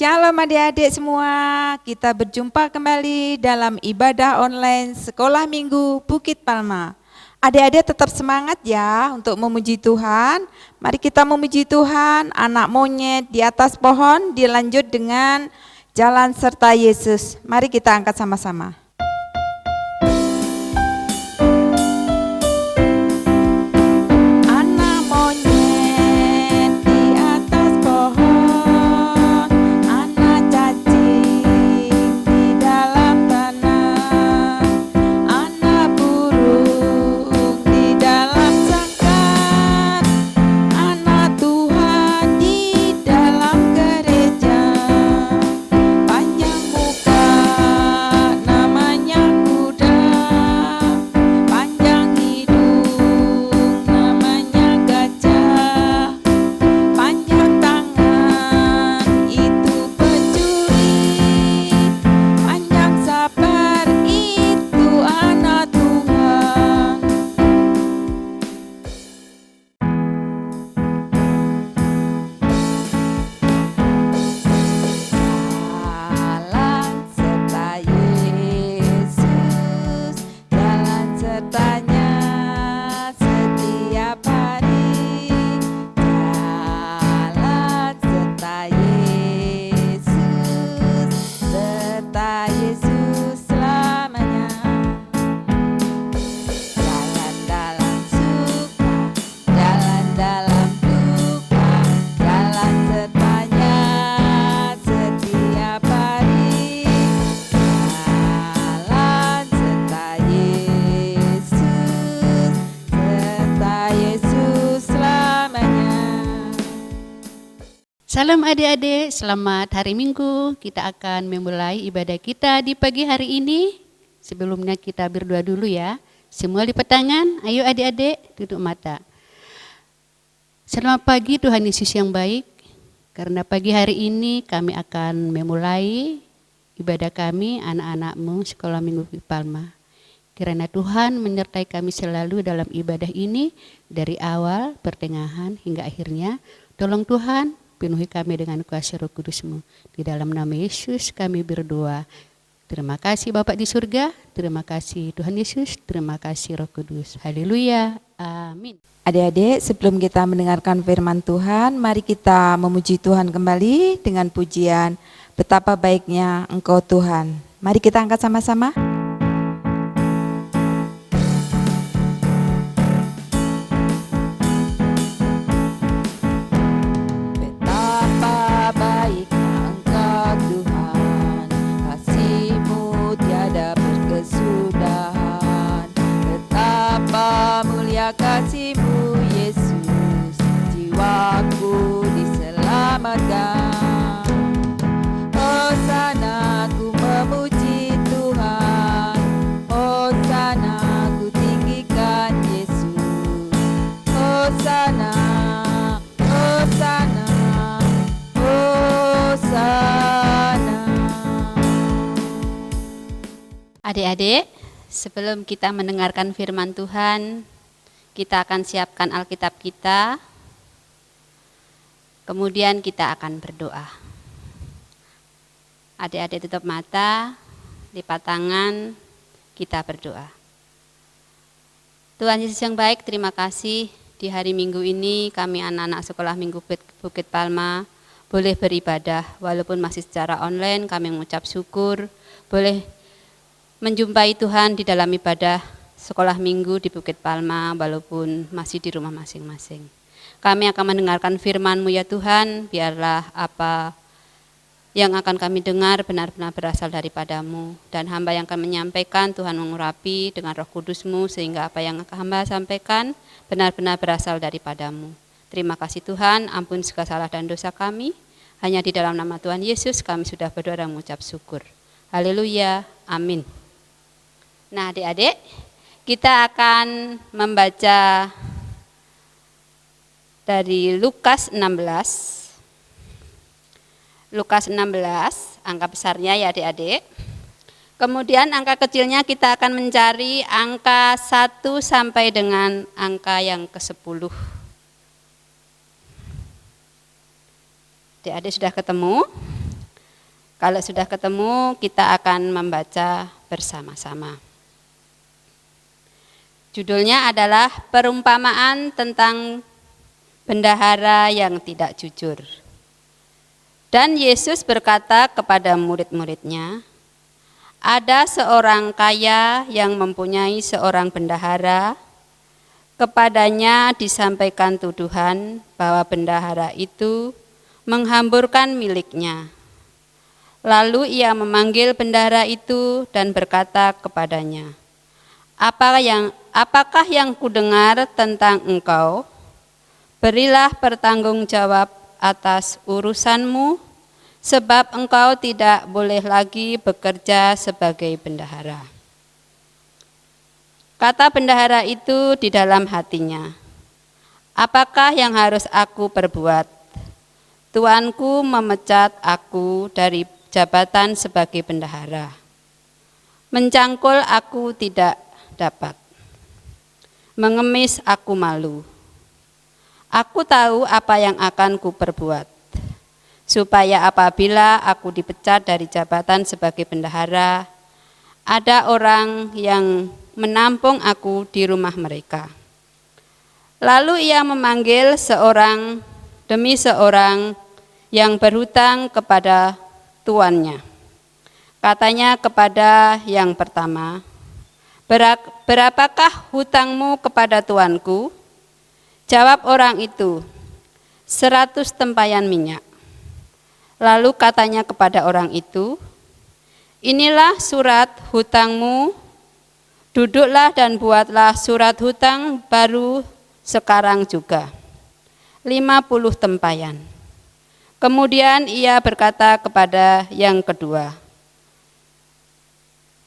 Shalom adik-adik semua, kita berjumpa kembali dalam ibadah online Sekolah Minggu Bukit Palma. Adik-adik tetap semangat ya untuk memuji Tuhan. Mari kita memuji Tuhan, anak monyet di atas pohon dilanjut dengan jalan serta Yesus. Mari kita angkat sama-sama. Salam adik-adik, selamat hari Minggu. Kita akan memulai ibadah kita di pagi hari ini. Sebelumnya kita berdoa dulu ya. Semua lipat tangan, ayo adik-adik tutup mata. Selamat pagi Tuhan Yesus yang baik. Karena pagi hari ini kami akan memulai ibadah kami anak-anakmu Sekolah Minggu Bukit Palma. Kiranya Tuhan menyertai kami selalu dalam ibadah ini dari awal, pertengahan hingga akhirnya. Tolong Tuhan penuhi kami dengan kuasa Roh Kudus-Mu. Di dalam nama Yesus kami berdoa. Terima kasih Bapak di surga, terima kasih Tuhan Yesus, terima kasih Roh Kudus. Haleluya, amin. Adik-adik, sebelum kita mendengarkan firman Tuhan, mari kita memuji Tuhan kembali dengan pujian betapa baiknya Engkau Tuhan. Mari kita angkat sama-sama. Kasih-Mu Yesus, jiwaku diselamatkan. Hosana ku memuji Tuhan, Hosana ku tinggikan Yesus. Hosana, Hosana, Hosana. Adik-adik, sebelum kita mendengarkan firman Tuhan, kita akan siapkan Alkitab kita, kemudian kita akan berdoa. Adik-adik tutup mata, lipat tangan, kita berdoa. Tuhan Yesus yang baik, terima kasih di hari Minggu ini kami anak-anak Sekolah Minggu Bukit Palma boleh beribadah walaupun masih secara online. Kami mengucap syukur boleh menjumpai Tuhan di dalam ibadah Sekolah Minggu di Bukit Palma walaupun masih di rumah masing-masing. Kami akan mendengarkan firman-Mu ya Tuhan, biarlah apa yang akan kami dengar benar-benar berasal daripada-Mu. Dan hamba yang akan menyampaikan, Tuhan mengurapi dengan Roh Kudus-Mu sehingga apa yang hamba sampaikan benar-benar berasal daripada-Mu. Terima kasih Tuhan, ampun segala salah dan dosa kami. Hanya di dalam nama Tuhan Yesus kami sudah berdoa dan mengucap syukur. Haleluya, amin. Nah adik-adik, kita akan membaca dari Lukas 16. Lukas 16, angka besarnya ya adik-adik. Kemudian angka kecilnya kita akan mencari angka 1 sampai dengan angka yang ke-10. Adik-adik sudah ketemu? Kalau sudah ketemu, kita akan membaca bersama-sama. Judulnya adalah perumpamaan tentang bendahara yang tidak jujur. Dan Yesus berkata kepada murid-muridnya, ada seorang kaya yang mempunyai seorang bendahara. Kepadanya disampaikan tuduhan bahwa bendahara itu menghamburkan miliknya. Lalu ia memanggil bendahara itu dan berkata kepadanya, apakah yang kudengar tentang engkau? Berilah pertanggungjawab atas urusanmu, sebab engkau tidak boleh lagi bekerja sebagai bendahara. Kata bendahara itu di dalam hatinya, apakah yang harus aku perbuat? Tuanku memecat aku dari jabatan sebagai bendahara. Mencangkul aku tidak dapat. Mengemis aku malu. Aku tahu apa yang akan kuperbuat, supaya apabila aku dipecat dari jabatan sebagai bendahara, ada orang yang menampung aku di rumah mereka. Lalu ia memanggil seorang demi seorang yang berhutang kepada tuannya. Katanya kepada yang pertama, berapakah hutangmu kepada tuanku? Jawab orang itu, 100 tempayan minyak. Lalu katanya kepada orang itu, inilah surat hutangmu, duduklah dan buatlah surat hutang baru sekarang juga, 50 tempayan. Kemudian ia berkata kepada yang kedua,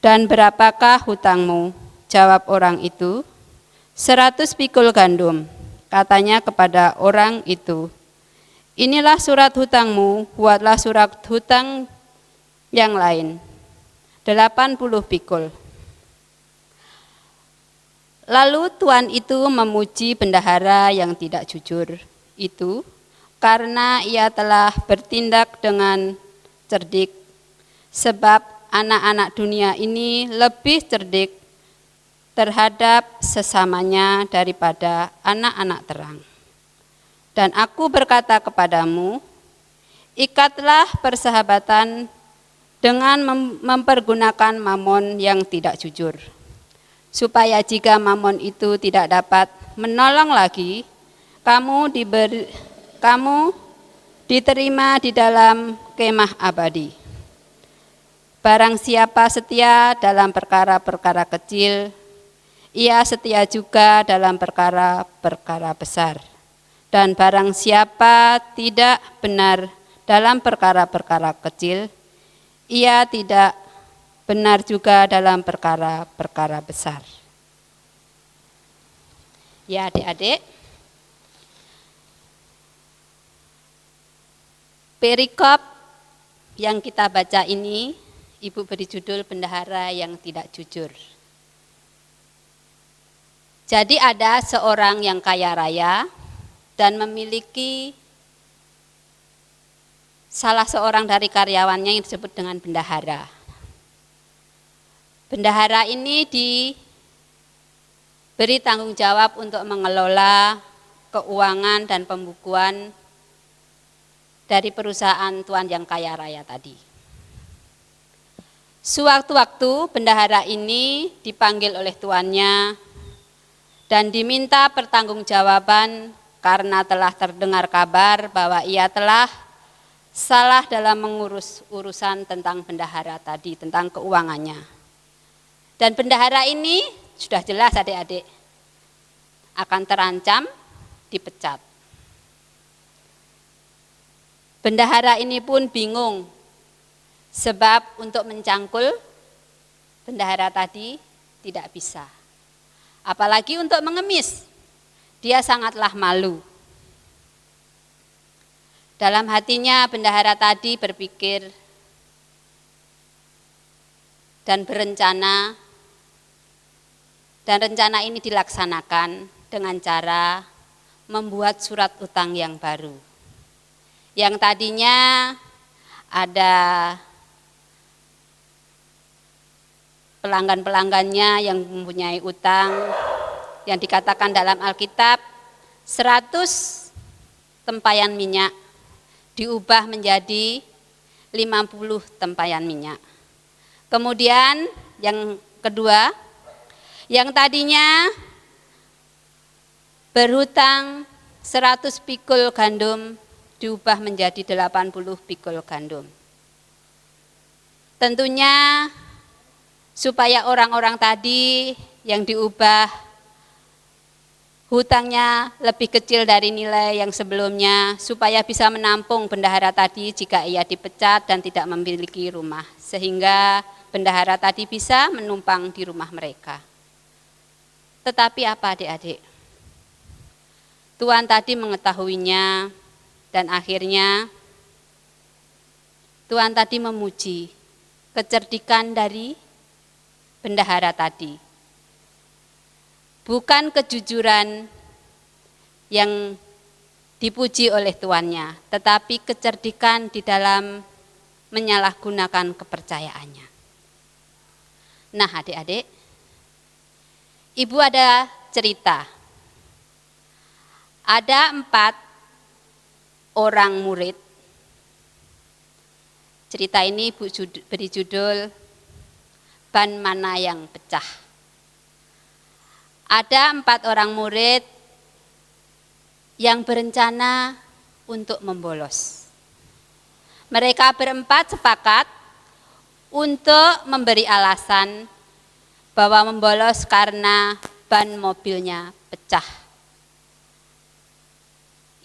dan berapakah hutangmu? Jawab orang itu, 100 pikul gandum. Katanya kepada orang itu, inilah surat hutangmu, buatlah surat hutang yang lain, 80 pikul. Lalu tuan itu memuji bendahara yang tidak jujur itu, karena ia telah bertindak dengan cerdik, sebab anak-anak dunia ini lebih cerdik terhadap sesamanya daripada anak-anak terang. Dan aku berkata kepadamu, ikatlah persahabatan dengan mempergunakan mamon yang tidak jujur, supaya jika mamon itu tidak dapat menolong lagi, kamu diterima di dalam kemah abadi. Barang siapa setia dalam perkara-perkara kecil, ia setia juga dalam perkara-perkara besar. Dan barang siapa tidak benar dalam perkara-perkara kecil, ia tidak benar juga dalam perkara-perkara besar. Ya adik-adik, perikop yang kita baca ini, Ibu beri judul bendahara yang tidak jujur. Jadi ada seorang yang kaya raya dan memiliki salah seorang dari karyawannya yang disebut dengan bendahara. Bendahara ini diberi tanggung jawab untuk mengelola keuangan dan pembukuan dari perusahaan tuan yang kaya raya tadi. Sewaktu-waktu bendahara ini dipanggil oleh tuannya dan diminta pertanggungjawaban karena telah terdengar kabar bahwa ia telah salah dalam mengurus urusan tentang bendahara tadi, tentang keuangannya. Dan bendahara ini sudah jelas adik-adik akan terancam dipecat. Bendahara ini pun bingung sebab untuk mencangkul bendahara tadi tidak bisa. Apalagi untuk mengemis, dia sangatlah malu. Dalam hatinya bendahara tadi berpikir dan berencana, dan rencana ini dilaksanakan dengan cara membuat surat utang yang baru. Yang tadinya ada pelanggan-pelanggannya yang mempunyai utang, yang dikatakan dalam Alkitab 100 tempayan minyak diubah menjadi 50 tempayan minyak. Kemudian yang kedua, yang tadinya berhutang 100 pikul gandum diubah menjadi 80 pikul gandum. Tentunya supaya orang-orang tadi yang diubah hutangnya lebih kecil dari nilai yang sebelumnya, supaya bisa menampung bendahara tadi jika ia dipecat dan tidak memiliki rumah, sehingga bendahara tadi bisa menumpang di rumah mereka. Tetapi apa adik-adik? Tuhan tadi mengetahuinya dan akhirnya Tuhan tadi memuji kecerdikan dari bendahara tadi. Bukan kejujuran yang dipuji oleh tuannya, tetapi kecerdikan di dalam menyalahgunakan kepercayaannya. Nah adik-adik, ibu ada cerita. Ada 4 orang murid. Cerita ini ibu beri judul Ban Mana Yang Pecah. Ada 4 orang murid yang berencana untuk membolos. Mereka berempat sepakat untuk memberi alasan bahwa membolos karena ban mobilnya pecah.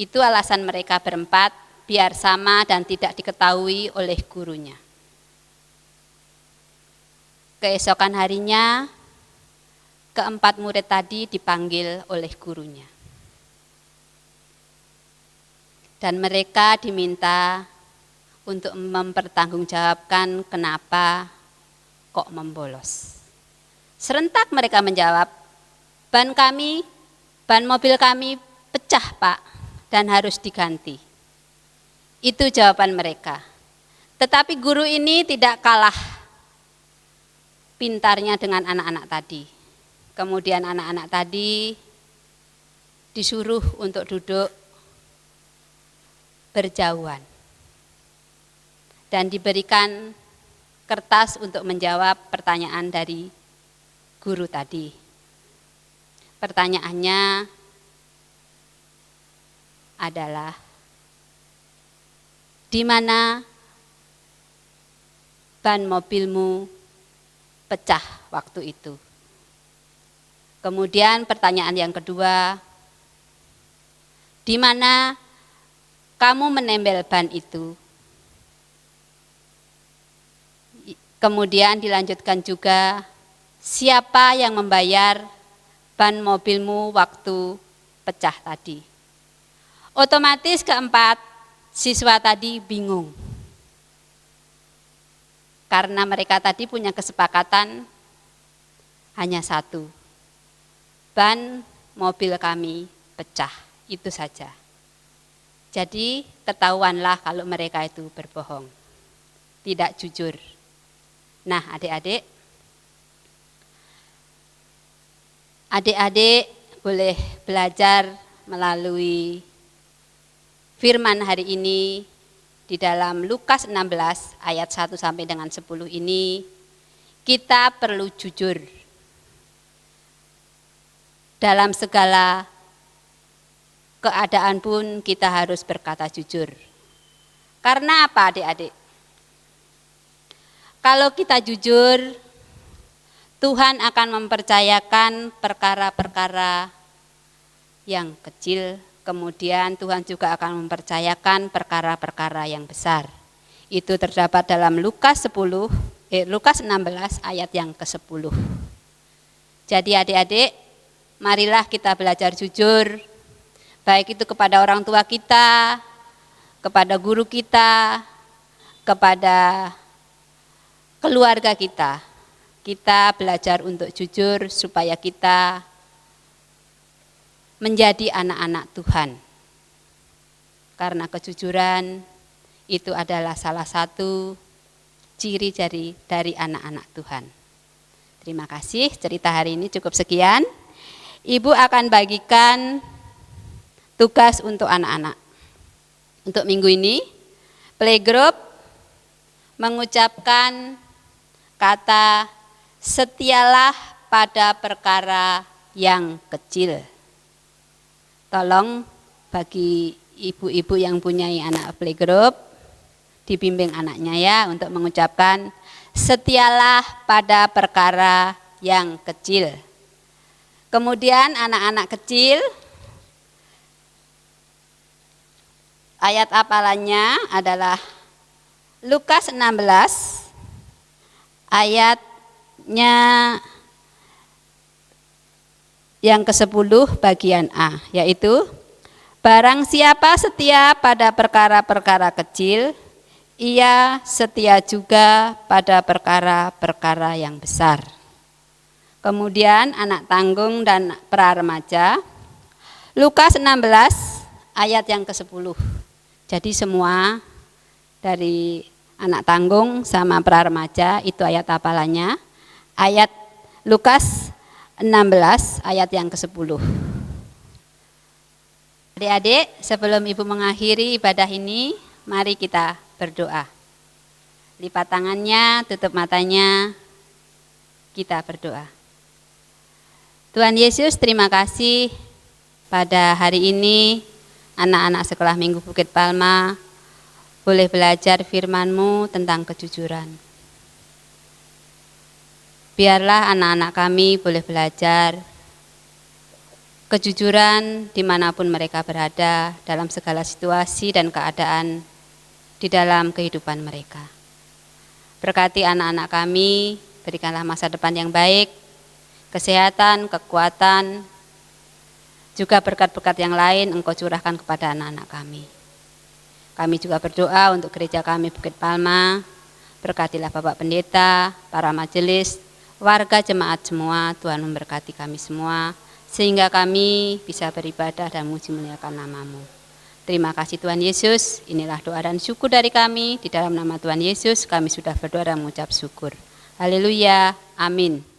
Itu alasan mereka berempat, biar sama dan tidak diketahui oleh gurunya. Keesokan harinya, ke-4 murid tadi dipanggil oleh gurunya. Dan mereka diminta untuk mempertanggungjawabkan kenapa kok membolos. Serentak mereka menjawab, ban mobil kami pecah Pak dan harus diganti. Itu jawaban mereka. Tetapi guru ini tidak kalah pintarnya dengan anak-anak tadi. Kemudian anak-anak tadi disuruh untuk duduk berjauhan dan diberikan kertas untuk menjawab pertanyaan dari guru tadi. Pertanyaannya adalah, di mana ban mobilmu pecah waktu itu? Kemudian pertanyaan yang kedua, di mana kamu menempel ban itu? Kemudian dilanjutkan juga, siapa yang membayar ban mobilmu waktu pecah tadi? Otomatis ke-4 siswa tadi bingung. Karena mereka tadi punya kesepakatan hanya satu. Ban mobil kami pecah, itu saja. Jadi ketahuanlah kalau mereka itu berbohong, tidak jujur. Nah adik-adik boleh belajar melalui firman hari ini di dalam Lukas 16 ayat 1 sampai dengan 10 ini. Kita perlu jujur dalam segala keadaan pun kita harus berkata jujur. Karena apa adik-adik? Kalau kita jujur, Tuhan akan mempercayakan perkara-perkara yang kecil, kemudian Tuhan juga akan mempercayakan perkara-perkara yang besar. Itu terdapat dalam Lukas 16 ayat yang ke-10. Jadi adik-adik, marilah kita belajar jujur, baik itu kepada orang tua kita, kepada guru kita, kepada keluarga kita. Kita belajar untuk jujur supaya kita menjadi anak-anak Tuhan. Karena kejujuran itu adalah salah satu ciri dari anak-anak Tuhan. Terima kasih, cerita hari ini cukup sekian. Ibu akan bagikan tugas untuk anak-anak. Untuk minggu ini, playgroup mengucapkan kata setialah pada perkara yang kecil. Tolong bagi ibu-ibu yang punya anak playgroup, dibimbing anaknya ya untuk mengucapkan setialah pada perkara yang kecil. Kemudian anak-anak kecil, ayat hafalannya adalah Lukas 16 ayatnya yang ke-10 bagian A, yaitu barang siapa setia pada perkara-perkara kecil, ia setia juga pada perkara-perkara yang besar. Kemudian anak tanggung dan pra-remaja, Lukas 16 ayat yang ke-10. Jadi semua dari anak tanggung sama pra-remaja itu ayat hafalannya, ayat Lukas 16 ayat yang ke-10. Adik-adik, sebelum Ibu mengakhiri ibadah ini, mari kita berdoa. Lipat tangannya, tutup matanya, kita berdoa. Tuhan Yesus, terima kasih pada hari ini anak-anak sekolah minggu Bukit Palma boleh belajar firman-Mu tentang kejujuran. Biarlah anak-anak kami boleh belajar kejujuran dimanapun mereka berada dalam segala situasi dan keadaan di dalam kehidupan mereka. Berkati anak-anak kami, berikanlah masa depan yang baik, kesehatan, kekuatan, juga berkat-berkat yang lain Engkau curahkan kepada anak-anak kami. Kami juga berdoa untuk gereja kami Bukit Palma, berkatilah Bapak Pendeta, para majelis, warga jemaat semua, Tuhan memberkati kami semua, sehingga kami bisa beribadah dan memuji muliakan nama-Mu. Terima kasih Tuhan Yesus, inilah doa dan syukur dari kami, di dalam nama Tuhan Yesus kami sudah berdoa dan mengucap syukur. Haleluya, amin.